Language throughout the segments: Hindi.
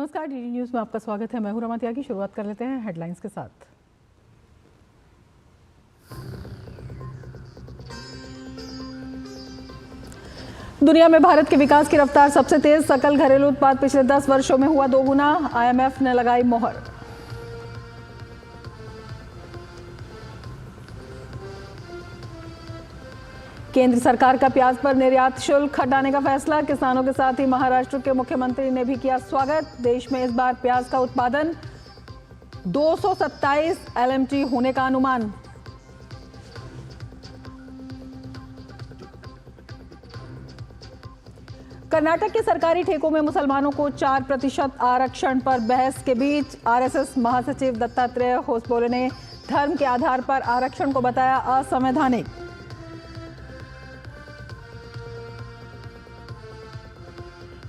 नमस्कार, डीडी न्यूज में आपका स्वागत है। मैं हूं रमा त्यागी। शुरुआत कर लेते हैं हेडलाइंस के साथ। दुनिया में भारत के विकास की रफ्तार सबसे तेज, सकल घरेलू उत्पाद पिछले 10 वर्षों में हुआ दोगुना, आईएमएफ ने लगाई मोहर। केंद्र सरकार का प्याज पर निर्यात शुल्क हटाने का फैसला, किसानों के साथ ही महाराष्ट्र के मुख्यमंत्री ने भी किया स्वागत। देश में इस बार प्याज का उत्पादन 227 LMT होने का अनुमान। कर्नाटक के सरकारी ठेकों में मुसलमानों को 4% आरक्षण पर बहस के बीच आरएसएस महासचिव दत्तात्रेय होसबोले ने धर्म के आधार पर आरक्षण को बताया असंवैधानिक।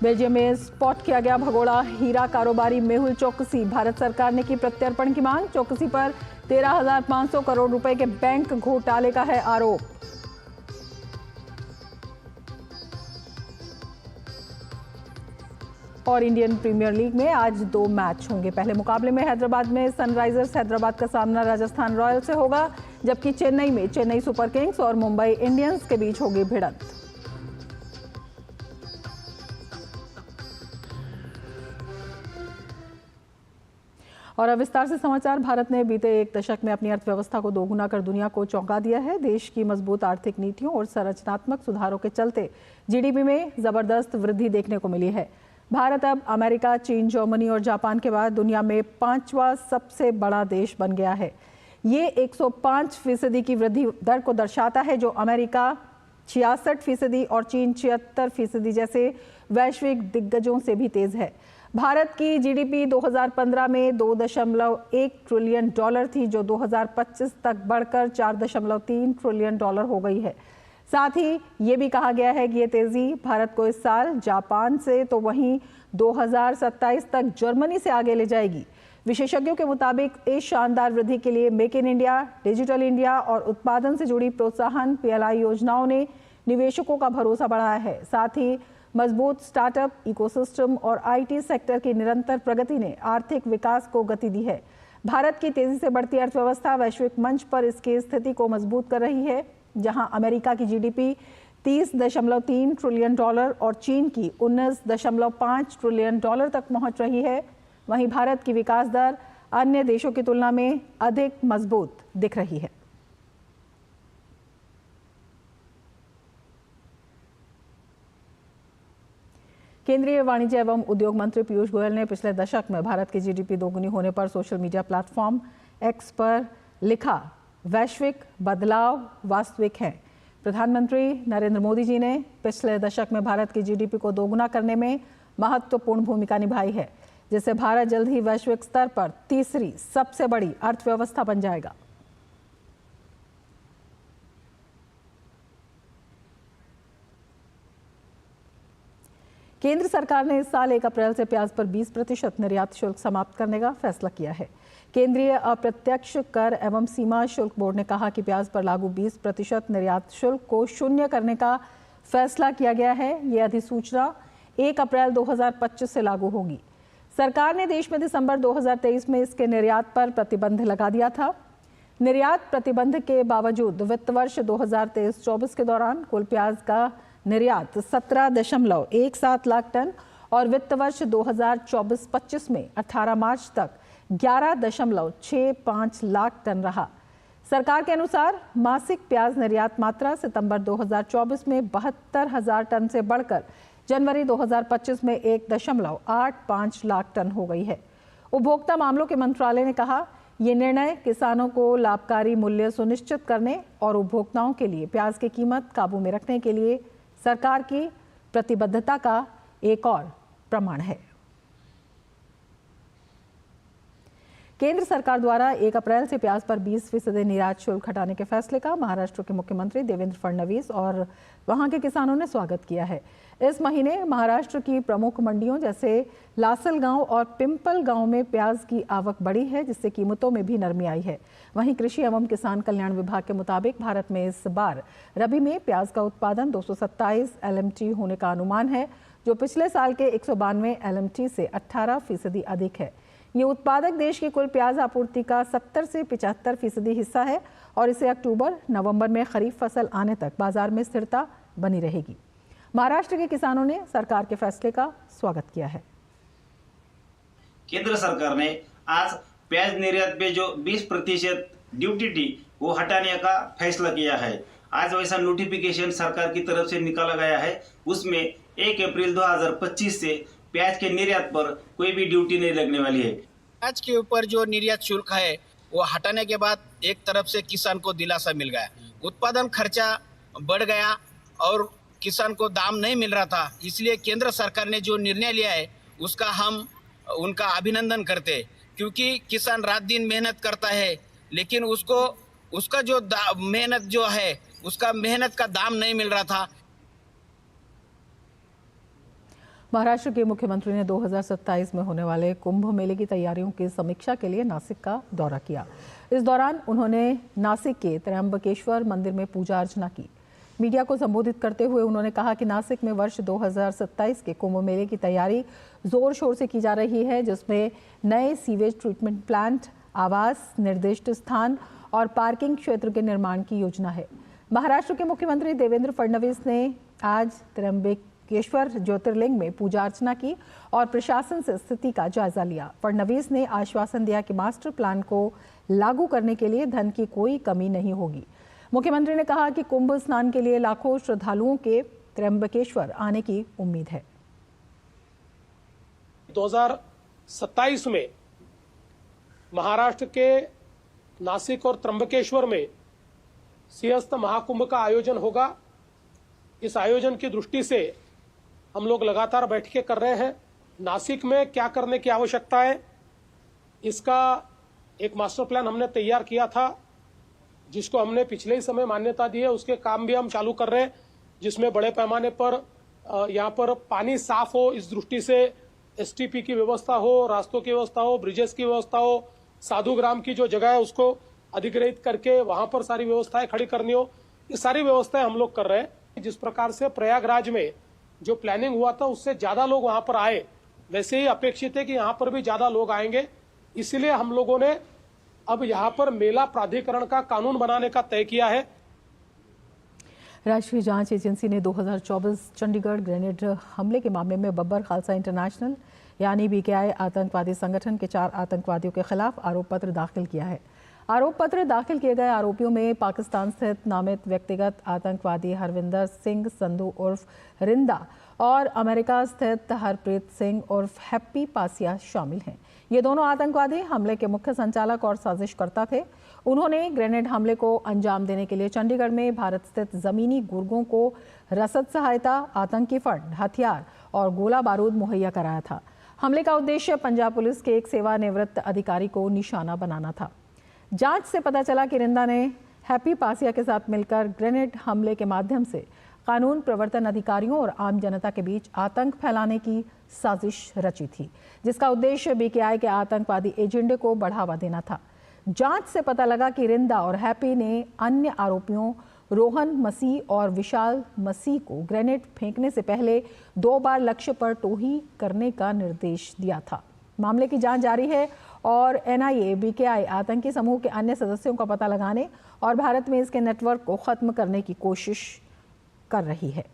बेल्जियम में स्पॉट किया गया भगोड़ा हीरा कारोबारी मेहुल चौकसी, भारत सरकार ने की प्रत्यर्पण की मांग। चौकसी पर 13,500 करोड़ रुपए के बैंक घोटाले का है आरोप। और इंडियन प्रीमियर लीग में आज 2 मैच होंगे। पहले मुकाबले में हैदराबाद में सनराइजर्स हैदराबाद का सामना राजस्थान रॉयल्स से होगा, जबकि चेन्नई में चेन्नई सुपर किंग्स और मुंबई इंडियंस के बीच होगी भिड़ंत। और अब विस्तार से समाचार। भारत ने बीते 1 दशक में अपनी अर्थव्यवस्था को दोगुना कर दुनिया को चौंका दिया है। देश की मजबूत आर्थिक नीतियों और संरचनात्मक सुधारों के चलते जीडीपी में जबरदस्त वृद्धि देखने को मिली है। भारत अब अमेरिका, चीन, जर्मनी और जापान के बाद दुनिया में 5वां सबसे बड़ा देश बन गया है। ये 105% की वृद्धि दर को दर्शाता है, जो अमेरिका 66% और चीन 76% जैसे वैश्विक दिग्गजों से भी तेज है। भारत की जीडीपी 2015 में $2.1 ट्रिलियन थी, जो 2025 तक बढ़कर $4.3 ट्रिलियन हो गई है। साथ ही ये भी कहा गया है कि ये तेजी भारत को इस साल जापान से तो वहीं 2027 तक जर्मनी से आगे ले जाएगी। विशेषज्ञों के मुताबिक इस शानदार वृद्धि के लिए make in India, digital India और उत्पादन से जुड़ी प्रोत्साहन PLI योजनाओं ने निवेशकों का भरोसा बढ़ाया है। साथ ही मजबूत स्टार्टअप इकोसिस्टम और IT सेक्टर की निरंतर प्रगति ने आर्थिक विकास को गति दी है। भारत की तेजी से बढ़ती अर्थव्यवस्था वैश्विक मंच पर इसकी स्थिति को मजबूत कर रही है। जहां अमेरिका की जीडीपी $30.3 ट्रिलियन और चीन की $19.5 ट्रिलियन तक पहुंच रही है, वहीं भारत की विकास दर अन्य देशों की तुलना में अधिक मजबूत दिख रही है। केंद्रीय वाणिज्य एवं उद्योग मंत्री पीयूष गोयल ने पिछले दशक में भारत की जीडीपी दोगुनी होने पर सोशल मीडिया प्लेटफॉर्म X पर लिखा, वैश्विक बदलाव वास्तविक है। प्रधानमंत्री नरेंद्र मोदी जी ने पिछले दशक में भारत की जीडीपी को दोगुना करने में महत्वपूर्ण भूमिका निभाई है, जिससे भारत जल्द ही वैश्विक स्तर पर तीसरी सबसे बड़ी अर्थव्यवस्था बन जाएगा। केंद्र सरकार ने इस साल 1 अप्रैल से प्याज पर 20% निर्यात शुल्क समाप्त करने का फैसला किया है। केंद्रीय अप्रत्यक्ष कर एवं सीमा शुल्क बोर्ड ने कहा कि प्याज पर लागू 20% निर्यात शुल्क को शून्य करने का फैसला किया गया है। ये अधिसूचना 1 अप्रैल 2025 से लागू होगी। सरकार ने देश में दिसंबर 2023 में इसके निर्यात पर प्रतिबंध लगा दिया था। निर्यात प्रतिबंध के बावजूद वित्त वर्ष 2023-24 के दौरान कुल प्याज का निर्यात 17.17 लाख टन और वित्त वर्ष 2024-25 में 18 मार्च तक 11.65 लाख टन रहा। सरकार के अनुसार मासिक प्याज निर्यात मात्रा सितंबर 2024 में 72,000 टन से बढ़कर जनवरी 2025 में 1.85 लाख टन हो गई है। उपभोक्ता मामलों के मंत्रालय ने कहा, ये निर्णय किसानों को लाभकारी मूल्य सुनिश्चित करने और उपभोक्ताओं के लिए प्याज की कीमत काबू में रखने के लिए सरकार की प्रतिबद्धता का एक और प्रमाण है। केंद्र सरकार द्वारा 1 अप्रैल से प्याज पर 20% निर्यात शुल्क हटाने के फैसले का महाराष्ट्र के मुख्यमंत्री देवेंद्र फडणवीस और वहां के किसानों ने स्वागत किया है। इस महीने महाराष्ट्र की प्रमुख मंडियों जैसे लासलगांव और पिंपल गांव में प्याज की आवक बढ़ी है, जिससे कीमतों में भी नरमी आई है। वहीं कृषि एवं किसान कल्याण विभाग के मुताबिक भारत में इस बार रबी में प्याज का उत्पादन 227 LMT होने का अनुमान है। जो पिछले साल के 192 LMT से 18% अधिक है। ये उत्पादक देश की कुल प्याज आपूर्ति का 70 से 75% हिस्सा है और इसे अक्टूबर-नवंबर में खरीफ फसल आने तक बाजार में स्थिरता बनी रहेगी। महाराष्ट्र के किसानों ने सरकार के फैसले का स्वागत किया है। केंद्र सरकार ने आज प्याज निर्यात पे जो 20% ड्यूटी थी वो हटाने का फैसला किया है। आज वैसा नोटिफिकेशन सरकार की तरफ से निकाला गया है। उसमें 1 अप्रैल 2025 से प्याज के निर्यात पर कोई भी ड्यूटी नहीं लगने वाली है। प्याज के ऊपर जो निर्यात शुल्क है वो हटाने के बाद एक तरफ से किसान को दिलासा मिल गया, उत्पादन खर्चा बढ़ गया और किसान को दाम नहीं मिल रहा था। इसलिए केंद्र सरकार ने जो निर्णय लिया है उसका हम उनका अभिनंदन करते हैं, क्योंकि किसान रात दिन मेहनत करता है लेकिन उसका जो मेहनत जो है उसका मेहनत का दाम नहीं मिल रहा था। महाराष्ट्र के मुख्यमंत्री ने 2027 में होने वाले कुंभ मेले की तैयारियों की समीक्षा के लिए नासिक का दौरा किया। इस दौरान उन्होंने नासिक के त्र्यंबकेश्वर मंदिर में पूजा अर्चना की। मीडिया को संबोधित करते हुए उन्होंने कहा कि नासिक में वर्ष 2027 के कुंभ मेले की तैयारी जोर शोर से की जा रही है, जिसमें नए सीवेज ट्रीटमेंट प्लांट, आवास, निर्दिष्ट स्थान और पार्किंग क्षेत्र के निर्माण की योजना है। महाराष्ट्र के मुख्यमंत्री देवेंद्र फडणवीस ने आज त्र्यंबकेश्वर ज्योतिर्लिंग में पूजा अर्चना की और प्रशासन से स्थिति का जायजा लिया। फडणवीस ने आश्वासन दिया कि मास्टर प्लान को लागू करने के लिए धन की कोई कमी नहीं होगी। मुख्यमंत्री ने कहा कि कुंभ स्नान के लिए लाखों श्रद्धालुओं के त्र्यंबकेश्वर आने की उम्मीद है। 2027 में महाराष्ट्र के नासिक और त्र्यंबकेश्वर में सिंहस्थ महाकुंभ का आयोजन होगा। इस आयोजन की दृष्टि से हम लोग लगातार बैठकें कर रहे हैं। नासिक में क्या करने की आवश्यकता है, इसका एक मास्टर प्लान हमने तैयार किया था, जिसको हमने पिछले ही समय मान्यता दी है। उसके काम भी हम चालू कर रहे हैं, जिसमें बड़े पैमाने पर यहाँ पर पानी साफ हो, इस दृष्टि से STP की व्यवस्था हो, रास्तों की व्यवस्था हो, ब्रिजेस की व्यवस्था हो, साधु ग्राम की जो जगह है उसको अधिग्रहित करके वहां पर सारी व्यवस्थाएं खड़ी करनी हो। ये सारी व्यवस्थाएं हम लोग कर रहे हैं। जिस प्रकार से प्रयागराज में जो प्लानिंग हुआ था उससे ज्यादा लोग वहां पर आए, वैसे ही अपेक्षित है कि यहाँ पर भी ज्यादा लोग आएंगे। इसलिए हम लोगों ने अब यहाँ पर मेला प्राधिकरण का कानून बनाने का तय किया है। राष्ट्रीय जांच एजेंसी ने 2024 चंडीगढ़ ग्रेनेड हमले के मामले में बब्बर खालसा इंटरनेशनल यानी BKI आतंकवादी संगठन के 4 आतंकवादियों के खिलाफ आरोप पत्र दाखिल किया है। आरोप पत्र दाखिल किए गए आरोपियों में पाकिस्तान स्थित नामित व्यक्तिगत आतंकवादी हरविंदर सिंह संधू उर्फ रिंदा और अमेरिका स्थित हरप्रीत सिंह उर्फ हैप्पी पासिया शामिल हैं। ये दोनों आतंकवादी हमले के मुख्य संचालक और साजिशकर्ता थे। उन्होंने ग्रेनेड हमले को अंजाम देने के लिए चंडीगढ़ में भारत स्थित जमीनी गुर्गों को रसद सहायता, आतंकी फंड, हथियार और गोला बारूद मुहैया कराया था। हमले का उद्देश्य पंजाब पुलिस के एक सेवानिवृत्त अधिकारी को निशाना बनाना था। जांच से पता चला कि रिंदा ने हैप्पी पासिया के साथ मिलकर ग्रेनेड हमले के माध्यम से कानून प्रवर्तन अधिकारियों और आम जनता के बीच आतंक फैलाने की साजिश रची थी, जिसका उद्देश्य BKI के आतंकवादी एजेंडे को बढ़ावा देना था। जांच से पता लगा कि रिंदा और हैप्पी ने अन्य आरोपियों रोहन मसीह और विशाल मसीह को ग्रेनेड फेंकने से पहले 2 बार लक्ष्य पर टोही करने का निर्देश दिया था। मामले की जांच जारी है और NIA BKI आतंकी समूह के अन्य सदस्यों का पता लगाने और भारत में इसके नेटवर्क को खत्म करने की कोशिश कर रही है।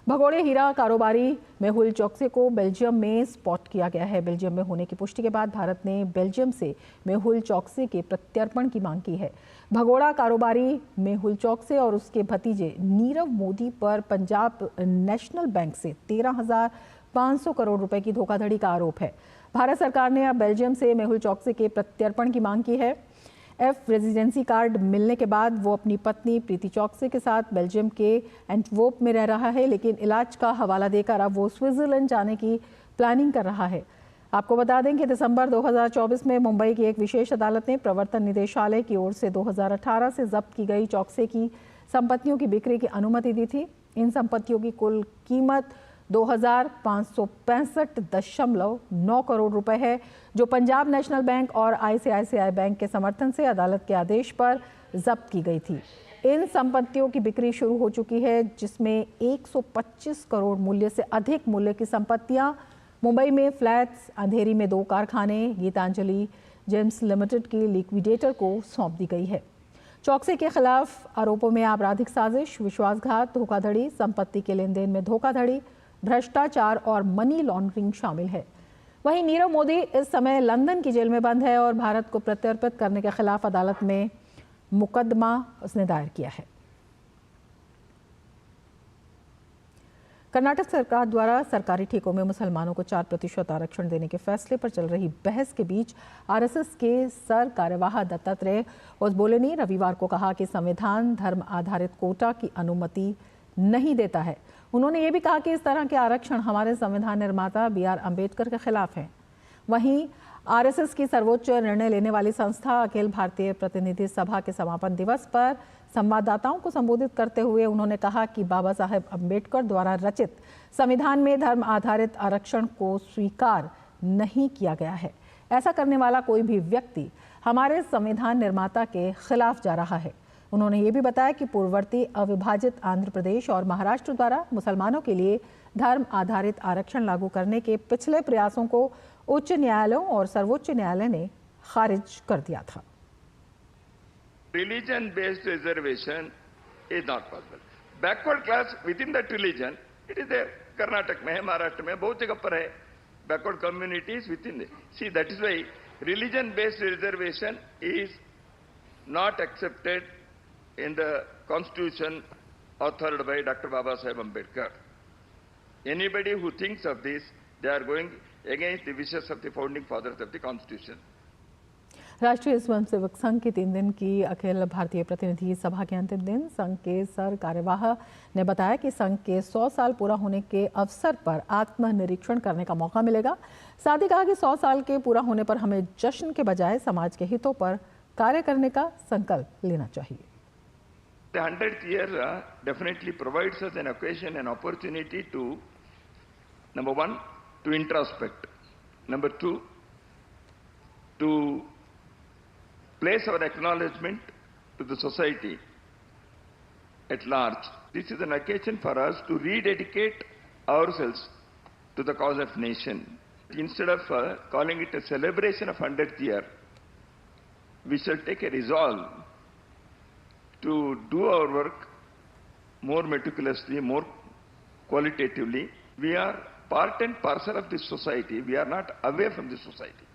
भगोड़े हीरा कारोबारी मेहुल चोकसी को बेल्जियम में स्पॉट किया गया है। बेल्जियम में होने की पुष्टि के बाद भारत ने बेल्जियम से मेहुल चोकसी के प्रत्यर्पण की मांग की है। भगोड़ा कारोबारी मेहुल चोकसी और उसके भतीजे नीरव मोदी पर पंजाब नेशनल बैंक से 13,500 करोड़ रुपए की धोखाधड़ी का आरोप है। भारत सरकार ने अब बेल्जियम से मेहुल चोकसी के प्रत्यर्पण की मांग की है। F रेजिडेंसी कार्ड मिलने के बाद वो अपनी पत्नी प्रीति चोकसी के साथ बेल्जियम के एंटवर्प में रह रहा है, लेकिन इलाज का हवाला देकर अब वो स्विट्जरलैंड जाने की प्लानिंग कर रहा है। आपको बता दें कि दिसंबर 2024 में मुंबई की एक विशेष अदालत ने प्रवर्तन निदेशालय की ओर से 2018 से जब्त की गई चोकसी की संपत्तियों की बिक्री की अनुमति दी थी। इन संपत्तियों की कुल कीमत 2,565.9 करोड़ रुपए है, जो पंजाब नेशनल बैंक और ICICI बैंक के समर्थन से अदालत के आदेश पर जब्त की गई थी। इन संपत्तियों की बिक्री शुरू हो चुकी है, जिसमें 125 करोड़ मूल्य से अधिक मूल्य की संपत्तियां मुंबई में फ्लैट्स, अंधेरी में 2 कारखाने, गीतांजलि जेम्स लिमिटेड की लिक्विडेटर को सौंप दी गई है। चौकसी के खिलाफ आरोपों में आपराधिक साजिश, विश्वासघात, धोखाधड़ी, संपत्ति के लेन देन में धोखाधड़ी, भ्रष्टाचार और मनी लॉन्ड्रिंग शामिल है। वहीं नीरव मोदी इस समय लंदन की जेल में बंद है और भारत को प्रत्यर्पित करने के खिलाफ अदालत में मुकदमा उसने दायर किया है। कर्नाटक सरकार द्वारा सरकारी ठेकों में मुसलमानों को 4% आरक्षण देने के फैसले पर चल रही बहस के बीच आरएसएस के सर कार्यवाह दत्तात्रेय ओसबोले ने रविवार को कहा कि संविधान धर्म आधारित कोटा की अनुमति नहीं देता है। उन्होंने ये भी कहा कि इस तरह के आरक्षण हमारे संविधान निर्माता BR अम्बेडकर के खिलाफ हैं। वहीं आरएसएस की सर्वोच्च निर्णय लेने वाली संस्था अखिल भारतीय प्रतिनिधि सभा के समापन दिवस पर संवाददाताओं को संबोधित करते हुए उन्होंने कहा कि बाबा साहेब अम्बेडकर द्वारा रचित संविधान में धर्म आधारित आरक्षण को स्वीकार नहीं किया गया है। ऐसा करने वाला कोई भी व्यक्ति हमारे संविधान निर्माता के खिलाफ जा रहा है। उन्होंने ये भी बताया कि पूर्ववर्ती अविभाजित आंध्र प्रदेश और महाराष्ट्र द्वारा मुसलमानों के लिए धर्म आधारित आरक्षण लागू करने के पिछले प्रयासों को उच्च न्यायालयों और सर्वोच्च न्यायालय ने खारिज कर दिया था। Religion based reservation is not possible. Backward class within that religion, it is there. Karnataka में है, महाराष्ट्र में बहुत जगह पर है. Backward communities within it. See, that is why religion based reservation is not accepted in the constitution authored by Dr. Baba Saheb Ambedkar. Anybody who thinks of this, they are going against the wishes of the founding fathers of the constitution. राष्ट्रीय स्वयंसेवक संघ की 3 दिन की अखिल भारतीय प्रतिनिधि सभा के अंतिम दिन संघ के सर कार्यवाह ने बताया कि संघ के 100 साल पूरा होने के अवसर पर आत्मनिरीक्षण करने का मौका मिलेगा। साथ ही कहा कि 100 साल के पूरा होने पर हमें जश्न के बजाय समाज के हितों पर कार्य करने का संकल्प लेना चाहिए। The 100th year definitely provides us an occasion, an opportunity to, number one, to introspect. Number two, to place our acknowledgement to the society at large. This is an occasion for us to rededicate ourselves to the cause of nation. Instead of calling it a celebration of 100th year, we shall take a resolve to do our work more meticulously, more qualitatively. We are part and parcel of this society. We are not away from this society.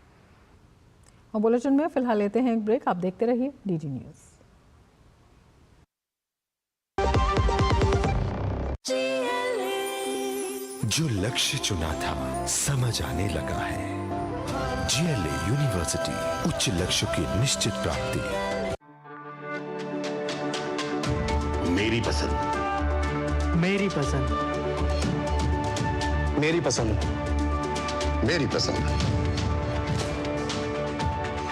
और बुलेटिन में फिलहाल लेते हैं एक ब्रेक। आप देखते रहिए DD न्यूज़। जो लक्ष्य चुना था समझ आने लगा है। GLA यूनिवर्सिटी, उच्च लक्ष्य की निश्चित प्राप्ति। मेरी पसंद, मेरी पसंद, मेरी पसंद, मेरी पसंद,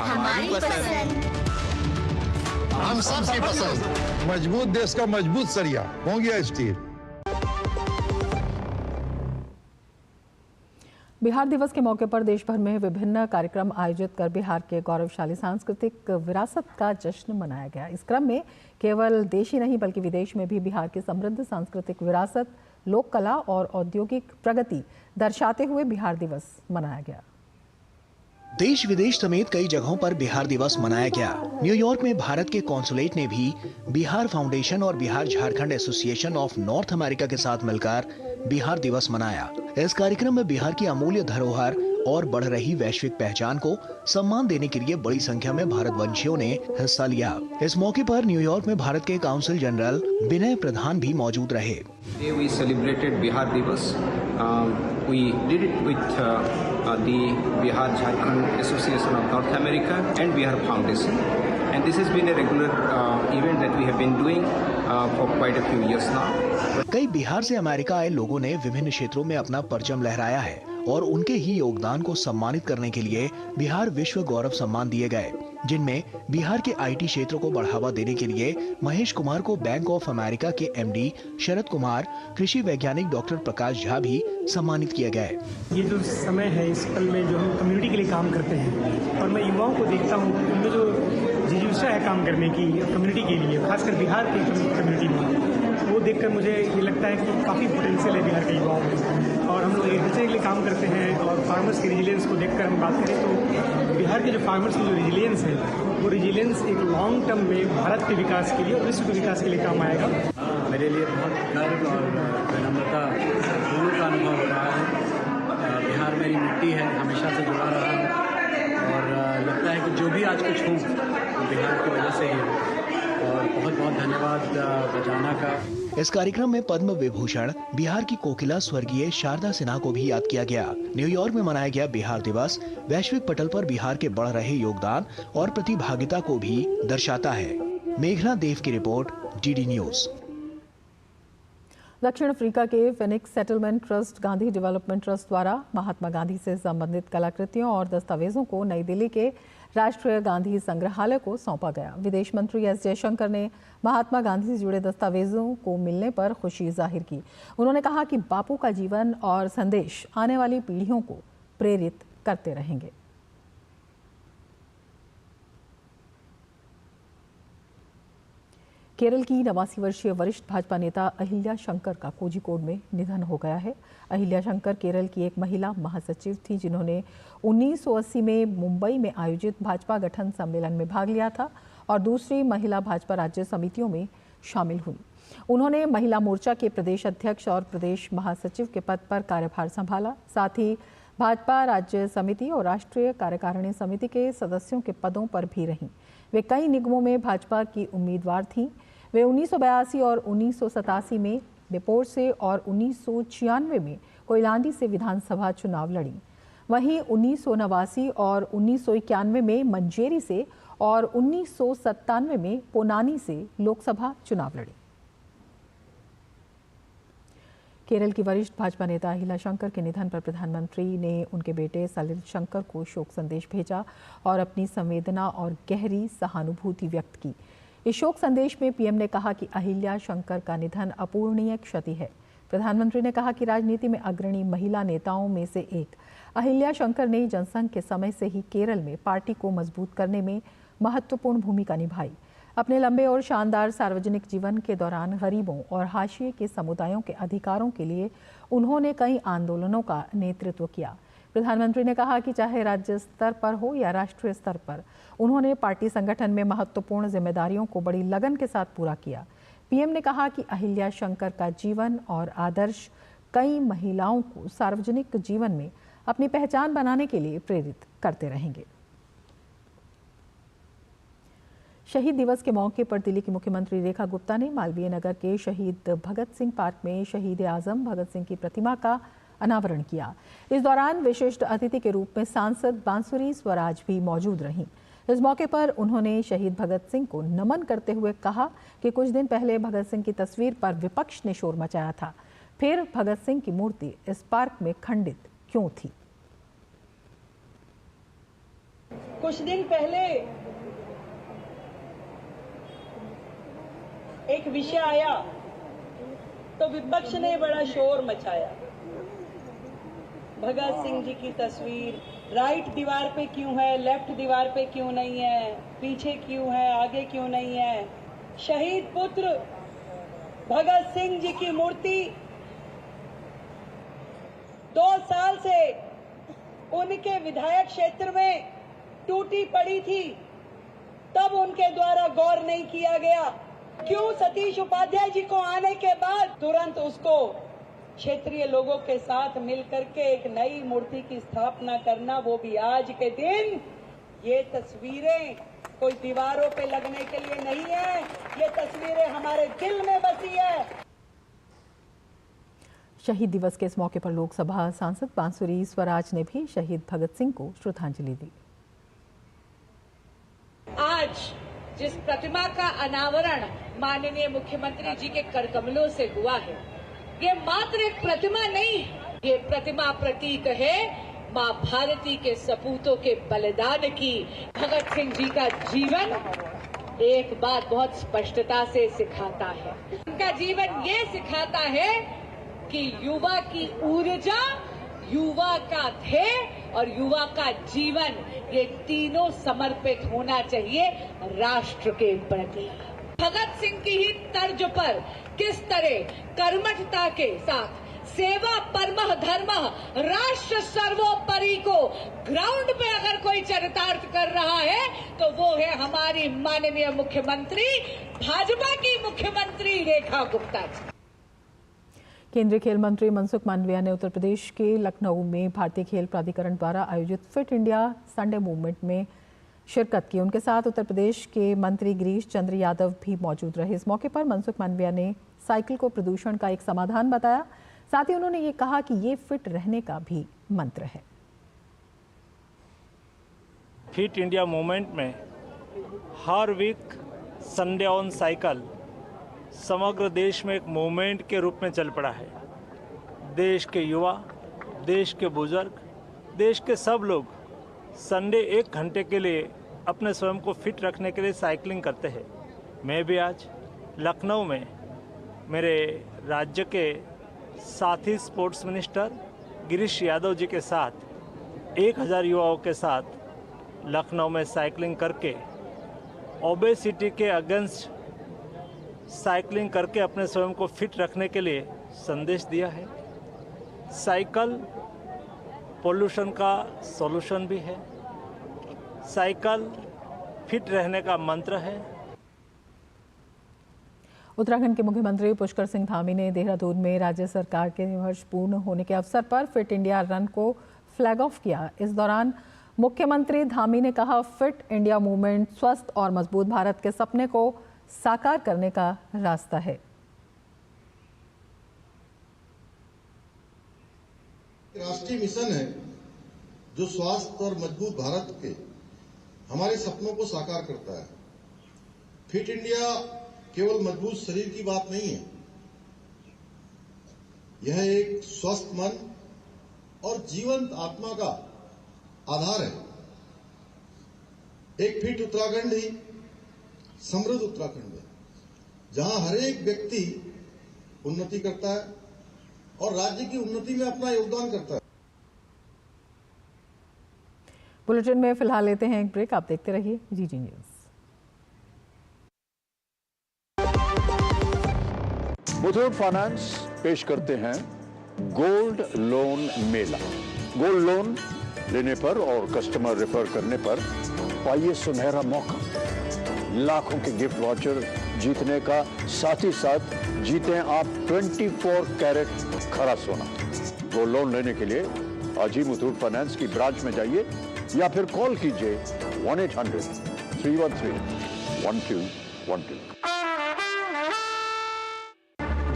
हमारी पसंद, हम सबकी पसंद। मजबूत देश का मजबूत सरिया हो गया स्टील। बिहार दिवस के मौके पर देश भर में विभिन्न कार्यक्रम आयोजित कर बिहार के गौरवशाली सांस्कृतिक विरासत का जश्न मनाया गया। इस क्रम में केवल देश ही नहीं बल्कि विदेश में भी बिहार की समृद्ध सांस्कृतिक विरासत, लोक कला और औद्योगिक प्रगति दर्शाते हुए बिहार दिवस मनाया गया। देश विदेश समेत कई जगहों पर बिहार दिवस मनाया गया। न्यूयॉर्क में भारत के कॉन्सुलेट ने भी बिहार फाउंडेशन और Bihar Jharkhand association of north America के साथ मिलकर बिहार दिवस मनाया। इस कार्यक्रम में बिहार की अमूल्य धरोहर और बढ़ रही वैश्विक पहचान को सम्मान देने के लिए बड़ी संख्या में भारतवंशियों ने हिस्सा लिया। इस मौके पर न्यूयॉर्क में भारत के काउंसिल जनरल विनय प्रधान भी मौजूद रहे। We celebrated Bihar Divas. We did it with the Bihar Jharkhand Association of North America and Bihar Foundation, and this has been a regular event that we have been doing for quite a few years now. कई बिहार से अमेरिका आए लोगों ने विभिन्न क्षेत्रों में अपना परचम लहराया है और उनके ही योगदान को सम्मानित करने के लिए बिहार विश्व गौरव सम्मान दिए गए, जिनमें बिहार के IT क्षेत्र को बढ़ावा देने के लिए महेश कुमार को बैंक ऑफ अमेरिका के MD, शरद कुमार कृषि वैज्ञानिक डॉक्टर प्रकाश झा भी सम्मानित किए गए। ये जो समय है, इस पल में जो हम कम्युनिटी के लिए काम करते हैं और मैं युवाओं को देखता हूँ, उनमें जो जिज्ञासा है काम करने की कम्युनिटी के लिए, खासकर बिहार की कम्युनिटी में, वो देखकर मुझे ये लगता है कि काफ़ी पोटेंशियल है बिहार के युवाओं में। और हम लोग एग्रीकल्चर के लिए काम करते हैं और फार्मर्स की रेजिलियंस को देखकर हम बात करें तो बिहार के जो फार्मर्स की जो रेजिलियंस है, वो रेजिलियंस एक लॉन्ग टर्म में भारत के विकास के लिए और विश्व के विकास के लिए काम आएगा। मेरे लिए बहुत गर्व और विनम्रता दोनों का अनुभव हो रहा है। बिहार मेरी मिट्टी है, हमेशा से जुड़ा रहा हूँ और लगता है कि जो भी आज कुछ हूँ तो बिहार की वजह से ही हूँ। और बहुत बहुत धन्यवाद बजाना का। इस कार्यक्रम में पद्म विभूषण बिहार की कोकिला स्वर्गीय शारदा सिन्हा को भी याद किया गया। न्यूयॉर्क में मनाया गया बिहार दिवस वैश्विक पटल पर बिहार के बढ़ रहे योगदान और प्रतिभागिता को भी दर्शाता है। मेघना देव की रिपोर्ट, DD न्यूज। दक्षिण अफ्रीका के Phoenix settlement trust Gandhi development trust द्वारा महात्मा गांधी से संबंधित कलाकृतियों और दस्तावेजों को नई दिल्ली के राष्ट्रीय गांधी संग्रहालय को सौंपा गया। विदेश मंत्री S जयशंकर ने महात्मा गांधी से जुड़े दस्तावेजों को मिलने पर खुशी जाहिर की। उन्होंने कहा कि बापू का जीवन और संदेश आने वाली पीढ़ियों को प्रेरित करते रहेंगे। केरल की 89 वर्षीय वरिष्ठ भाजपा नेता अहिल्या शंकर का कोझिकोड में निधन हो गया है। अहिल्या शंकर केरल की एक महिला महासचिव थी, जिन्होंने 1980 में मुंबई में आयोजित भाजपा गठन सम्मेलन में भाग लिया था और दूसरी महिला भाजपा राज्य समितियों में शामिल हुई। उन्होंने महिला मोर्चा के प्रदेश अध्यक्ष और प्रदेश महासचिव के पद पर कार्यभार संभाला। साथ ही भाजपा राज्य समिति और राष्ट्रीय कार्यकारिणी समिति के सदस्यों के पदों पर भी रहीं। वे कई निगमों में भाजपा की उम्मीदवार थीं। वे 1982 और 1987 में बेपोर से और 1996 में कोयलांडी से विधानसभा चुनाव लड़ी। वहीं 1989 और 1991 में मंजेरी से और 1997 में पोनानी से लोकसभा चुनाव लड़ी। केरल की वरिष्ठ भाजपा नेता अहिल्या शंकर के निधन पर प्रधानमंत्री ने उनके बेटे सलिल शंकर को शोक संदेश भेजा और अपनी संवेदना और गहरी सहानुभूति व्यक्त की। इस शोक संदेश में पीएम ने कहा कि अहिल्या शंकर का निधन अपूरणीय क्षति है। प्रधानमंत्री ने कहा कि राजनीति में अग्रणी महिला नेताओं में से एक अहिल्या शंकर ने जनसंघ के समय से ही केरल में पार्टी को मजबूत करने में महत्वपूर्ण भूमिका निभाई। अपने लंबे और शानदार सार्वजनिक जीवन के दौरान गरीबों और हाशिए के समुदायों के अधिकारों के लिए उन्होंने कई आंदोलनों का नेतृत्व किया। प्रधानमंत्री ने कहा कि चाहे राज्य स्तर पर हो या राष्ट्रीय स्तर पर, उन्होंने पार्टी संगठन में महत्वपूर्ण जिम्मेदारियों को बड़ी लगन के साथ पूरा किया। पीएम ने कहा कि अहिल्या शंकर का जीवन और आदर्श कई महिलाओं को सार्वजनिक जीवन में अपनी पहचान बनाने के लिए प्रेरित करते रहेंगे। शहीद दिवस के मौके पर दिल्ली की मुख्यमंत्री रेखा गुप्ता ने मालवीय नगर के शहीद भगत सिंह पार्क में शहीद आजम भगत सिंह की प्रतिमा का अनावरण किया। इस दौरान विशिष्ट अतिथि के रूप में सांसद बांसुरी स्वराज भी मौजूद रहीं। इस मौके पर उन्होंने शहीद भगत सिंह को नमन करते हुए कहा कि कुछ दिन पहले भगत सिंह की तस्वीर पर विपक्ष ने शोर मचाया था, फिर भगत सिंह की मूर्ति इस पार्क में खंडित क्यों थी। कुछ दिन पहले एक विषय आया तो विपक्ष ने बड़ा शोर मचाया। भगत सिंह जी की तस्वीर राइट दीवार पे क्यों है, लेफ्ट दीवार पे क्यों नहीं है, पीछे क्यों है, आगे क्यों नहीं है। शहीद पुत्र भगत सिंह जी की मूर्ति 2 साल से उनके विधायक क्षेत्र में टूटी पड़ी थी, तब उनके द्वारा गौर नहीं किया गया। क्यों सतीश उपाध्याय जी को आने के बाद तुरंत उसको क्षेत्रीय लोगों के साथ मिलकर के एक नई मूर्ति की स्थापना करना, वो भी आज के दिन। ये तस्वीरें कोई दीवारों पे लगने के लिए नहीं है, ये तस्वीरें हमारे दिल में बसी है। शहीद दिवस के इस मौके पर लोकसभा सांसद बांसुरी स्वराज ने भी शहीद भगत सिंह को श्रद्धांजलि दी। आज जिस प्रतिमा का अनावरण माननीय मुख्यमंत्री जी के करकमलों से हुआ है, ये मात्र एक प्रतिमा नहीं है, ये प्रतिमा प्रतीक है माँ भारती के सपूतों के बलिदान की। भगत सिंह जी का जीवन एक बात बहुत स्पष्टता से सिखाता है। उनका जीवन ये सिखाता है कि युवा की ऊर्जा, युवा का ध्येय और युवा का जीवन, ये तीनों समर्पित होना चाहिए राष्ट्र के प्रति। भगत सिंह की ही तर्ज पर किस तरह कर्मठता के साथ सेवा परमः धर्मः राष्ट्र सर्वोपरि को ग्राउंड पे अगर कोई चरितार्थ कर रहा है तो वो है हमारी माननीय मुख्यमंत्री, भाजपा की मुख्यमंत्री रेखा गुप्ता जी। केंद्रीय खेल मंत्री मनसुख मांडविया ने उत्तर प्रदेश के लखनऊ में भारतीय खेल प्राधिकरण द्वारा आयोजित फिट इंडिया संडे मूवमेंट में शिरकत की। उनके साथ उत्तर प्रदेश के मंत्री गिरीश चंद्र यादव भी मौजूद रहे। इस मौके पर मनसुख मांडविया ने साइकिल को प्रदूषण का एक समाधान बताया। साथ ही उन्होंने ये कहा कि ये फिट रहने का भी मंत्र है। फिट इंडिया मूवमेंट में हर वीक संडे ऑन साइकिल समग्र देश में एक मूवमेंट के रूप में चल पड़ा है। देश के युवा, देश के बुजुर्ग, देश के सब लोग संडे 1 घंटे के लिए अपने स्वयं को फिट रखने के लिए साइकिलिंग करते हैं। मैं भी आज लखनऊ में मेरे राज्य के साथी स्पोर्ट्स मिनिस्टर गिरीश यादव जी के साथ 1000 युवाओं के साथ लखनऊ में साइकिलिंग करके ओबेसिटी के अगेंस्ट साइकिलिंग करके अपने स्वयं को फिट रखने के लिए संदेश दिया है। साइकिल पोल्यूशन का सॉल्यूशन भी है। साइकिल फिट रहने का मंत्र है। उत्तराखंड के मुख्यमंत्री पुष्कर सिंह धामी ने देहरादून में राज्य सरकार के वर्ष पूर्ण होने के अवसर पर फिट इंडिया रन को फ्लैग ऑफ किया। इस दौरान मुख्यमंत्री धामी ने कहा, फिट इंडिया मूवमेंट स्वस्थ और मजबूत भारत के सपने को साकार करने का रास्ता है। राष्ट्रीय मिशन है जो स्वस्थ और मजबूत भारत के हमारे सपनों को साकार करता है। फिट इंडिया केवल मजबूत शरीर की बात नहीं है, यह एक स्वस्थ मन और जीवंत आत्मा का आधार है। एक फिट उत्तराखंड ही समृद्ध उत्तराखंड है, जहां हर एक व्यक्ति उन्नति करता है और राज्य की उन्नति में अपना योगदान करता है। बुलेटिन में फिलहाल लेते हैं एक ब्रेक। आप देखते रहिए जीटी न्यूज। मुथूट फाइनेंस पेश करते हैं गोल्ड लोन मेला। गोल्ड लोन लेने पर और कस्टमर रेफर करने पर पाइए सुनहरा मौका, लाखों के गिफ्ट वाउचर जीतने का। साथ ही साथ जीतें आप 24 कैरेट खरा सोना। गोल्ड लोन लेने के लिए आज ही मुथूट फाइनेंस की ब्रांच में जाइए या फिर कॉल कीजिए 1-800-313-1212।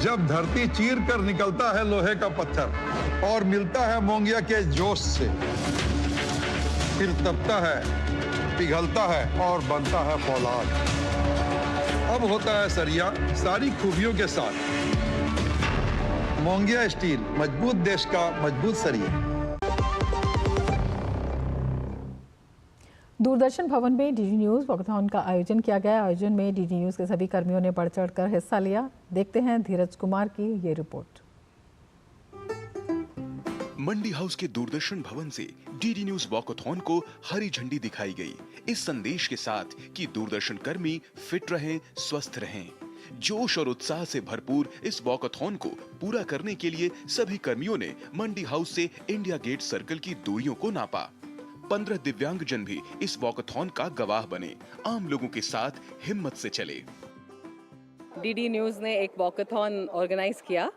जब धरती चीर कर निकलता है लोहे का पत्थर और मिलता है मोंगिया के जोश से, फिर तपता है, पिघलता है और बनता है फौलाद। अब होता है सरिया सारी खूबियों के साथ। मोंगिया स्टील, मजबूत देश का मजबूत सरिया। दूरदर्शन भवन में डीडी न्यूज वॉकथॉन का आयोजन किया गया। आयोजन में डीडी न्यूज के सभी कर्मियों ने बढ़ चढ़कर हिस्सा लिया। देखते हैं धीरज कुमार की ये रिपोर्ट। मंडी हाउस के दूरदर्शन भवन से डीडी न्यूज वॉकथॉन को हरी झंडी दिखाई गई, इस संदेश के साथ कि दूरदर्शन कर्मी फिट रहें, स्वस्थ रहें। जोश और उत्साह से भरपूर इस वॉकथॉन को पूरा करने के लिए सभी कर्मियों ने मंडी हाउस से इंडिया गेट सर्कल की दूरियों को नापा। 15 दिव्यांगजन भी इस वॉकथॉन का गवाह बने, आम लोगों के साथ हिम्मत से चले। डीडी न्यूज ने एक वॉकथॉन ऑर्गेनाइज किया।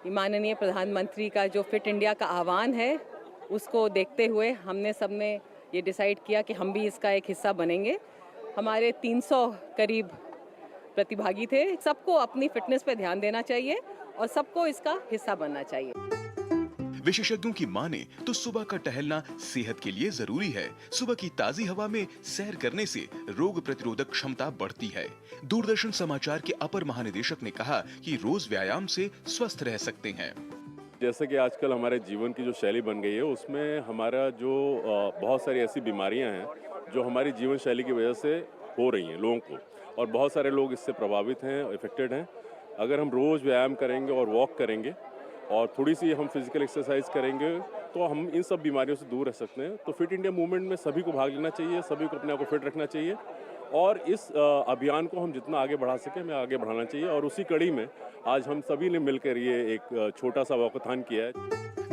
माननीय प्रधानमंत्री का जो फिट इंडिया का आह्वान है, उसको देखते हुए हमने सबने ये डिसाइड किया कि हम भी इसका एक हिस्सा बनेंगे। हमारे 300 करीब प्रतिभागी थे। सबको अपनी फिटनेस पे ध्यान देना चाहिए और सबको इसका हिस्सा बनना चाहिए। विशेषज्ञों की माने तो सुबह का टहलना सेहत के लिए जरूरी है। सुबह की ताजी हवा में सैर करने से रोग प्रतिरोधक क्षमता बढ़ती है। दूरदर्शन समाचार के अपर महानिदेशक ने कहा कि रोज व्यायाम से स्वस्थ रह सकते हैं। जैसे कि आजकल हमारे जीवन की जो शैली बन गई है उसमें हमारा जो बहुत सारी ऐसी बीमारियां हैं जो हमारी जीवन शैली की वजह से हो रही हैं लोगों को, और बहुत सारे लोग इससे प्रभावित हैं, इफेक्टेड हैं। अगर हम रोज़ व्यायाम करेंगे और वॉक करेंगे और थोड़ी सी हम फिजिकल एक्सरसाइज करेंगे तो हम इन सब बीमारियों से दूर रह सकते हैं। तो फिट इंडिया मूवमेंट में सभी को भाग लेना चाहिए, सभी को अपने आप को फिट रखना चाहिए और इस अभियान को हम जितना आगे बढ़ा सकें हमें आगे बढ़ाना चाहिए। और उसी कड़ी में आज हम सभी ने मिलकर ये एक छोटा सा वॉकथॉन किया है।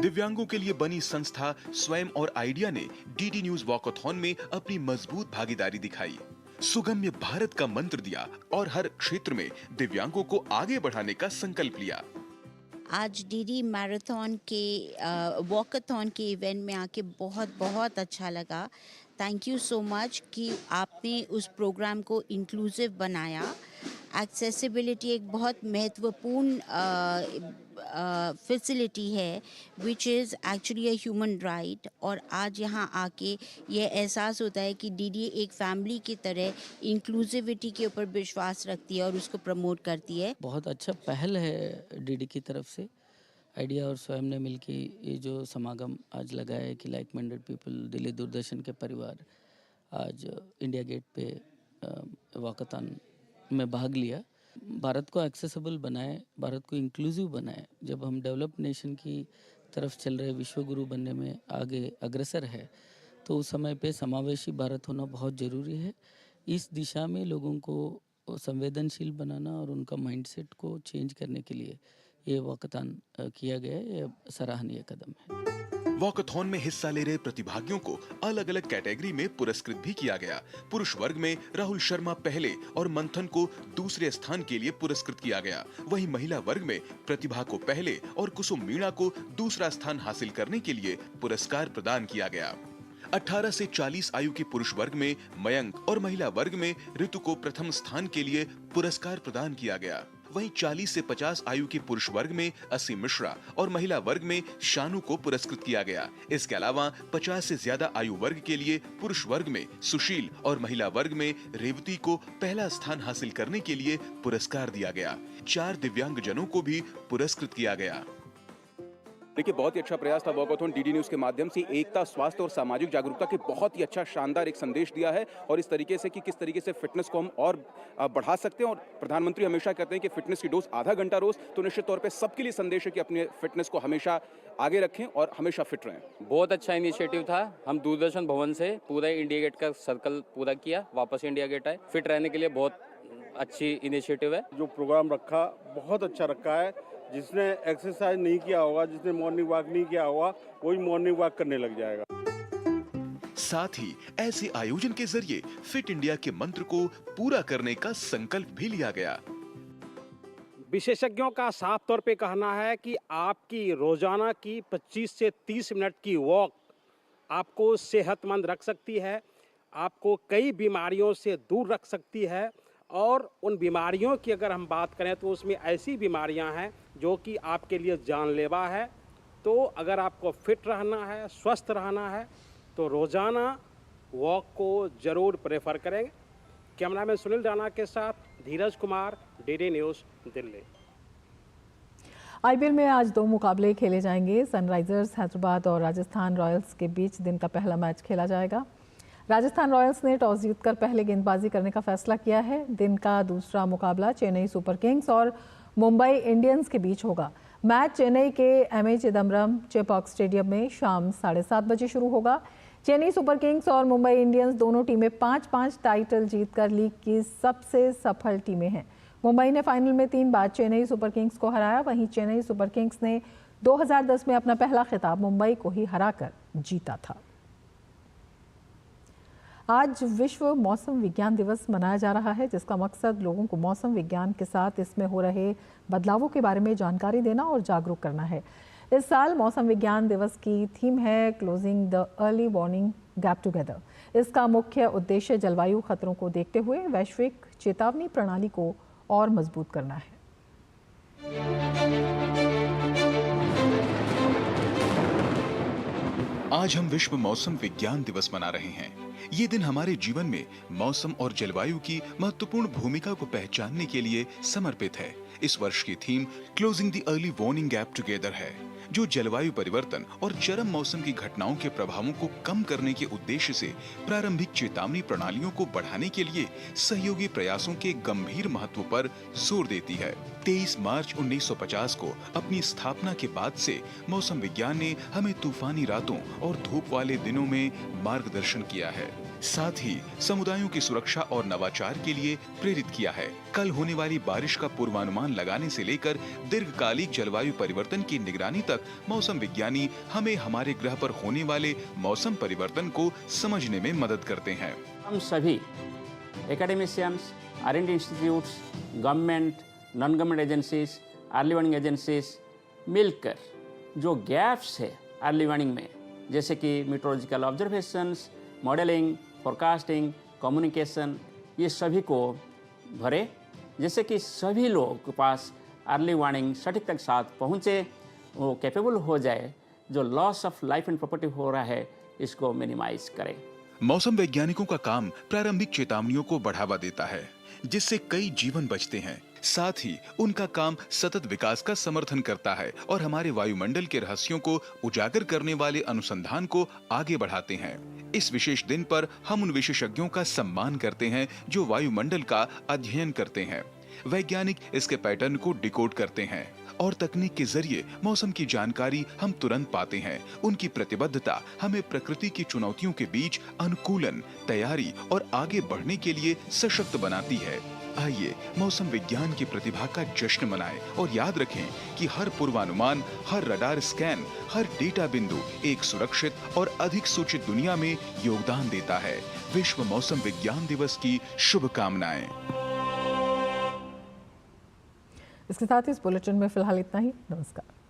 दिव्यांगों के लिए बनी संस्था स्वयं और आइडिया ने डीडी न्यूज वॉकथॉन में अपनी मजबूत भागीदारी दिखाई, सुगम्य भारत का मंत्र दिया और हर क्षेत्र में दिव्यांगों को आगे बढ़ाने का संकल्प लिया। आज डीडी मैराथन के वॉकथॉन के इवेंट में आके बहुत अच्छा लगा। थैंक यू सो मच कि आपने उस प्रोग्राम को इंक्लूसिव बनाया। एक्सेसिबिलिटी एक बहुत महत्वपूर्ण फैसिलिटी है which is actually a human right, और आज यहाँ आके ये एहसास होता है कि डीडी एक फैमिली की तरह इंक्लूसिविटी के ऊपर विश्वास रखती है और उसको प्रमोट करती है। बहुत अच्छा पहल है डीडी की तरफ से। आइडिया और स्वयं ने मिलकर ये जो समागम आज लगाया है कि like minded people, Delhi Doordarshan के परिवार आज इंडिया गेट पे वॉकथॉन में भाग लिया। भारत को एक्सेसिबल बनाए, भारत को इंक्लूसिव बनाए। जब हम डेवलप्ड नेशन की तरफ चल रहे विश्व गुरु बनने में आगे अग्रसर है तो उस समय पे समावेशी भारत होना बहुत ज़रूरी है। इस दिशा में लोगों को संवेदनशील बनाना और उनका माइंडसेट को चेंज करने के लिए ये वॉकथॉन किया गया है। ये सराहनीय कदम है। वॉकथॉन में हिस्सा ले रहे प्रतिभागियों को अलग अलग कैटेगरी में पुरस्कृत भी किया गया। पुरुष वर्ग में राहुल शर्मा पहले और मंथन को दूसरे स्थान के लिए पुरस्कृत किया गया। वहीं महिला वर्ग में प्रतिभा को पहले और कुसुम मीणा को दूसरा स्थान हासिल करने के लिए पुरस्कार प्रदान किया गया। 18 से 40 आयु के पुरुष वर्ग में मयंक और महिला वर्ग में ऋतु को प्रथम स्थान के लिए पुरस्कार प्रदान किया गया। वहीं 40 से 50 आयु के पुरुष वर्ग में असीम मिश्रा और महिला वर्ग में शानू को पुरस्कृत किया गया। इसके अलावा 50 से ज्यादा आयु वर्ग के लिए पुरुष वर्ग में सुशील और महिला वर्ग में रेवती को पहला स्थान हासिल करने के लिए पुरस्कार दिया गया। 4 दिव्यांगजनों को भी पुरस्कृत किया गया। देखिए, बहुत ही अच्छा प्रयास था वॉकथॉन। डीडी न्यूज़ के माध्यम से एकता, स्वास्थ्य और सामाजिक जागरूकता के बहुत ही अच्छा शानदार एक संदेश दिया है और इस तरीके से कि किस तरीके से फिटनेस को हम और बढ़ा सकते हैं। और प्रधानमंत्री हमेशा कहते हैं कि फिटनेस की डोज आधा घंटा रोज, तो निश्चित तौर पे सबके लिए संदेश है कि अपने फिटनेस को हमेशा आगे रखें और हमेशा फिट रहें। बहुत अच्छा इनिशिएटिव था। हम दूरदर्शन भवन से पूरा इंडिया गेट का सर्कल पूरा किया, वापस इंडिया गेट आए। फिट रहने के लिए बहुत अच्छी इनिशिएटिव है। जो प्रोग्राम रखा बहुत अच्छा रखा है। जिसने एक्सरसाइज नहीं किया होगा, जिसने मॉर्निंग वॉक नहीं किया होगा, वही मॉर्निंग वॉक करने लग जाएगा। साथ ही ऐसे आयोजन के जरिए फिट इंडिया के मंत्र को पूरा करने का संकल्प भी लिया गया। विशेषज्ञों का साफ तौर पे कहना है कि आपकी रोजाना की 25 से 30 मिनट की वॉक आपको सेहतमंद रख सकती है, आपको कई बीमारियों से दूर रख सकती है। और उन बीमारियों की अगर हम बात करें तो उसमें ऐसी बीमारियां हैं जो कि आपके लिए जानलेवा है। तो अगर आपको फिट रहना है, स्वस्थ रहना है, तो रोज़ाना वॉक को ज़रूर प्रेफर करें। कैमरामैन सुनील राणा के साथ Dheeraj Kumar, DD News, Delhi. IPL में आज 2 मुकाबले खेले जाएंगे। सनराइजर्स हैदराबाद और राजस्थान रॉयल्स के बीच दिन का पहला मैच खेला जाएगा। राजस्थान रॉयल्स ने टॉस जीतकर पहले गेंदबाजी करने का फैसला किया है। दिन का दूसरा मुकाबला चेन्नई सुपर किंग्स और मुंबई इंडियंस के बीच होगा। मैच चेन्नई के एमए चिदम्बरम चेपॉक स्टेडियम में शाम 7:30 बजे शुरू होगा। चेन्नई सुपर किंग्स और मुंबई इंडियंस दोनों टीमें 5-5 टाइटल जीतकर लीग की सबसे सफल टीमें हैं। मुंबई ने फाइनल में 3 बार चेन्नई सुपर किंग्स को हराया। वहीं चेन्नई सुपर किंग्स ने 2010 में अपना पहला खिताब मुंबई को ही हराकर जीता था। आज विश्व मौसम विज्ञान दिवस मनाया जा रहा है, जिसका मकसद लोगों को मौसम विज्ञान के साथ इसमें हो रहे बदलावों के बारे में जानकारी देना और जागरूक करना है। इस साल मौसम विज्ञान दिवस की थीम है closing the early warning gap together. इसका मुख्य उद्देश्य जलवायु खतरों को देखते हुए वैश्विक चेतावनी प्रणाली को और मजबूत करना है। आज हम विश्व मौसम विज्ञान दिवस मना रहे हैं। ये दिन हमारे जीवन में मौसम और जलवायु की महत्वपूर्ण भूमिका को पहचानने के लिए समर्पित है। इस वर्ष की theme closing the early warning gap together है। जो जलवायु परिवर्तन और चरम मौसम की घटनाओं के प्रभावों को कम करने के उद्देश्य से प्रारंभिक चेतावनी प्रणालियों को बढ़ाने के लिए सहयोगी प्रयासों के गंभीर महत्व पर जोर देती है। 23 मार्च 1950 को अपनी स्थापना के बाद से मौसम विज्ञान ने हमें तूफानी रातों और धूप वाले दिनों में मार्गदर्शन किया है, साथ ही समुदायों की सुरक्षा और नवाचार के लिए प्रेरित किया है। कल होने वाली बारिश का पूर्वानुमान लगाने से लेकर दीर्घकालिक जलवायु परिवर्तन की निगरानी तक मौसम विज्ञानी हमें हमारे ग्रह पर होने वाले मौसम परिवर्तन को समझने में मदद करते हैं। हम सभी academicians, R&D institutes, government, non government agencies, early warning agencies मिलकर जो गैप्स है अर्ली वार्निंग में, जैसे कि meteorological observations, modelling, forecasting, communication, ये सभी को भरे, जैसे कि सभी लोगों के पास अर्ली वार्निंग सटीकता के साथ पहुँचे, वो कैपेबल हो जाए, जो loss of life and property हो रहा है इसको मिनिमाइज करें। मौसम वैज्ञानिकों का काम प्रारंभिक चेतावनियों को बढ़ावा देता है, जिससे कई जीवन बचते हैं। साथ ही उनका काम सतत विकास का समर्थन करता है और हमारे वायुमंडल के रहस्यों को उजागर करने वाले अनुसंधान को आगे बढ़ाते हैं। इस विशेष दिन पर हम उन विशेषज्ञों का सम्मान करते हैं जो वायुमंडल का अध्ययन करते हैं। वैज्ञानिक इसके पैटर्न को डिकोड करते हैं और तकनीक के जरिए मौसम की जानकारी हम तुरंत पाते हैं। उनकी प्रतिबद्धता हमें प्रकृति की चुनौतियों के बीच अनुकूलन, तैयारी और आगे बढ़ने के लिए सशक्त बनाती है। आइए मौसम विज्ञान की प्रतिभा का जश्न मनाएं और याद रखें कि हर पूर्वानुमान, हर रडार स्कैन, हर डेटा बिंदु एक सुरक्षित और अधिक सूचित दुनिया में योगदान देता है। विश्व मौसम विज्ञान दिवस की शुभकामनाएं। इसके साथ ही इस बुलेटिन में फिलहाल इतना ही। नमस्कार।